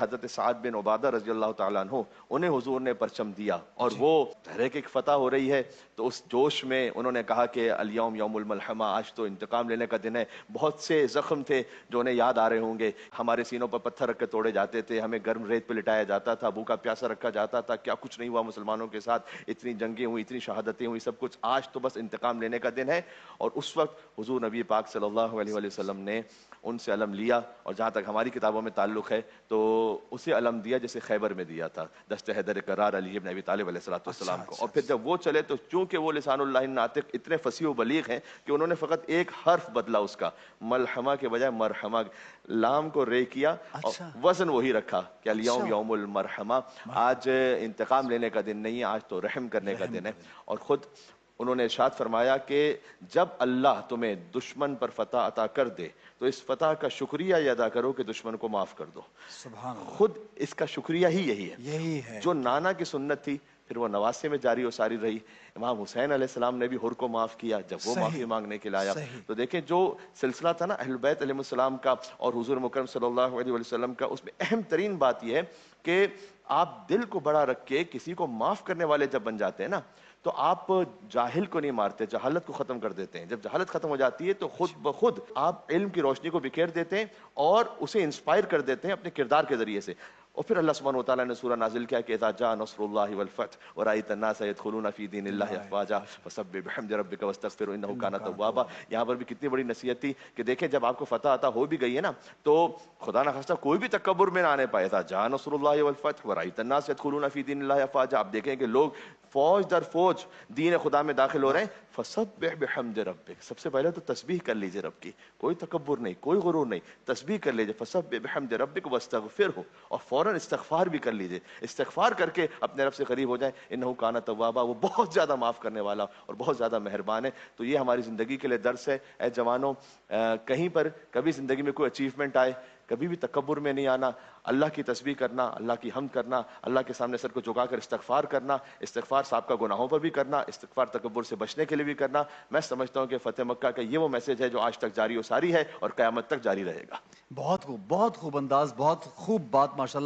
حضرت سعد بن عبادہ رضی اللہ تعالیٰ عنہ انہیں حضور نے پرچم دیا اور وہ تحریک ایک فتح ہو رہی ہے تو اس جوش میں انہوں نے کہا کہ الیوم یوم الملحمہ، آج تو انتقام لینے کا دن ہے۔ بہت سے زخم تھے جو انہیں یاد آ رہے ہوں گے، ہمارے سینوں پر پتھر رکھ کے توڑے جاتے تھے، ہمیں گرم ریت پہ لٹایا جاتا تھا، بھوکا پیاسا رکھا جاتا تھا، کیا کچھ نہیں ہوا مسلمانوں کے ساتھ، اتنی جنگیں ہوئی، اتنی شہادتیں ہوئی، سب کچھ، آج تو بس انتقام لینے کا دن ہے۔ اور اس وقت حضور نبی پاک صلی اللہ علیہ وآلہ وسلم نے ان سے علم لیا، اور جہاں تک ہماری کتابوں میں تعلق ہے تو اسے علم دیا جیسے خیبر میں دیا تھا، دست حیدر کرار علی ابن ابی طالب علیہ السلام کو۔ اور پھر جب وہ چلے تو چونکہ وہ لسان اللہ الناطق اتنے فصیح و بلیغ ہیں کہ انہوں نے فقط ایک حرف بدلا اس کا، ملحمہ کے بجائے مرحمہ، لام کو رے کیا اور وزن وہی رکھا کہ الیوم یوم المرحمہ، آج انتقام لینے کا دن نہیں ہے، آج تو رحم کرنے کا دن ہے۔ اور خود انہوں نے ارشاد فرمایا کہ جب اللہ تمہیں دشمن پر فتح عطا کر دے تو اس فتح کا شکریہ یہ ادا کرو کہ دشمن کو معاف کر دو۔ سبحان اللہ، خود اس کا شکریہ ہی یہی ہے جو نانا کی سنت تھی، پھر وہ نواسے میں جاری و ساری رہی۔ امام حسین علیہ السلام نے بھی حر کو معاف کیا جب وہ معافی مانگنے کے لیے آیا۔ تو دیکھیں جو سلسلہ تھا نا اہل بیت علیہ السلام کا اور حضور مکرم صلی اللہ علیہ وسلم کا، اس میں اہم ترین بات یہ ہے کہ آپ دل کو بڑا رکھ کے کسی کو معاف کرنے والے جب بن جاتے ہیں نا تو آپ جاہل کو نہیں مارتے، جہالت کو ختم کر دیتے ہیں۔ جب جہالت ختم ہو جاتی ہے تو خود بخود آپ علم کی روشنی کو بکھیر دیتے ہیں اور اسے انسپائر کر دیتے ہیں اپنے کردار کے ذریعے سے۔ اور پھر اللہ سبحانہ وتعالیٰ نے سورہ نازل کیا کہ اذا جاء نصر اللہ والفتح ورأیت الناس يدخلون فی دین اللہ افواجا فسبح بحمد ربک واستغفرہ انہ کان توابا۔ یہاں پر بھی کتنی بڑی نصیحت تھی کہ دیکھیں جب آپ کو فتح عطا ہو بھی گئی ہے نا تو خدا نخواستہ کوئی بھی تکبر میں نہ آنے پائے۔ اذا جاء نصر اللہ والفتح ورأیت الناس يدخلون فی دین اللہ افواجا، آپ دیکھیں کہ لوگ فوج در فوج دین خدا میں داخل ہو رہے ہیں۔ فسبح بحمد ربک، سب سے پہلے تو تسبیح کر لیجئے رب کی، کوئی تکبر نہیں، کوئی غرور نہیں، تسبیح کر لیجئے فسبح بحمد ربک واستغفرہ، اور فوراً استغفار بھی کر لیجئے، استغفار کر کے اپنے رب سے قریب ہو جائیں۔ انہ کان توابا، وہ بہت زیادہ معاف کرنے والا اور بہت زیادہ مہربان ہے۔ تو یہ ہماری زندگی کے لیے درس ہے۔ اے جوانوں، کہیں پر کبھی زندگی میں کوئی اچیومنٹ آئے کبھی بھی تکبر میں نہیں آنا، اللہ کی تسبیح کرنا، اللہ کی حمد کرنا، اللہ کے سامنے سر کو جھکا کر استغفار کرنا، استغفار سابقہ گناہوں پر بھی کرنا، استغفار تکبر سے بچنے کے لیے بھی کرنا۔ میں سمجھتا ہوں کہ فتح مکہ کا یہ وہ میسج ہے جو آج تک جاری و ساری ہے اور قیامت تک جاری رہے گا۔ بہت خوب انداز، بہت خوب بات، ماشاءاللہ۔